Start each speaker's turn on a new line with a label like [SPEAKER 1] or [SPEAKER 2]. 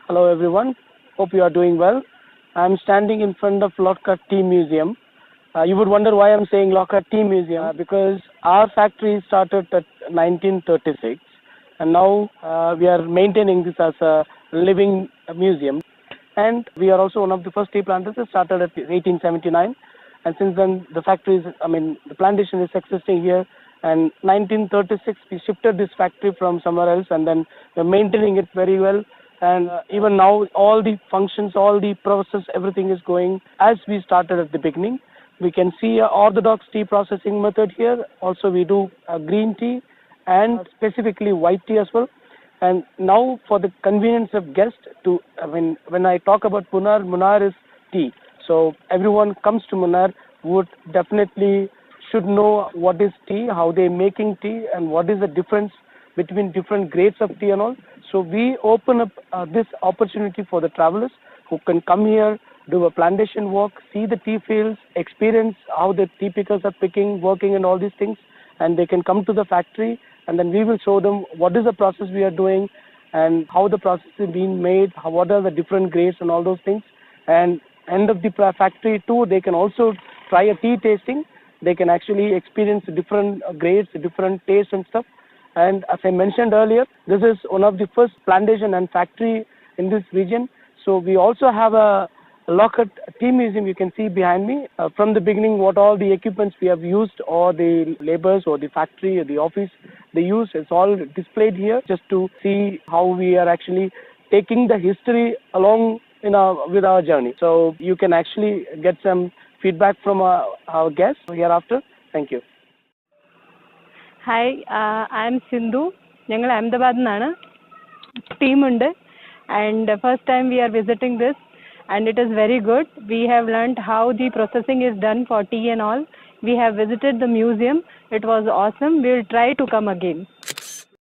[SPEAKER 1] Hello everyone, hope you are doing well. I am standing in front of Lockhart Tea Museum. You would wonder why I am saying Lockhart Tea Museum because our factory started at 1936 and now we are maintaining this as a living museum. And we are also one of the first tea planters that started at 1879. And since then the the plantation is existing here. And 1936 we shifted this factory from somewhere else and then we're maintaining it very well. And even now all the functions, all the process, everything is going as we started at the beginning. We can see a orthodox tea processing method here. Also we do green tea and specifically white tea as well. And now for the convenience of guests when I talk about Munnar is tea. So everyone comes to Munnar would definitely should know what is tea, how they making tea and what is the difference between different grades of tea and all. So we open up this opportunity for the travelers who can come here, do a plantation walk, see the tea fields, experience how the tea pickers are picking, working and all these things. And they can come to the factory and then we will show them what is the process we are doing and how the process is being made, what are the different grades and all those things. And end of the factory too, they can also try a tea tasting. They can actually experience different grades, different tastes and stuff. And as I mentioned earlier, this is one of the first plantation and factory in this region. So we also have a Lockhart Tea Museum you can see behind me. From the beginning, what all the equipments we have used or the laborers or the factory or the office they use, it's all displayed here just to see how we are actually taking the history along with our journey. So you can actually get some feedback from our guests hereafter. Thank you.
[SPEAKER 2] Hi, I'm Sindhu. ഞങ്ങൾ അഹമ്മദാബാദിൽ നിന്നാണ്. ടീമുണ്ട് and first time we are visiting this and it is very good. We have learned how the processing is done for tea and all. We have visited the museum. It was awesome. We will try to come again.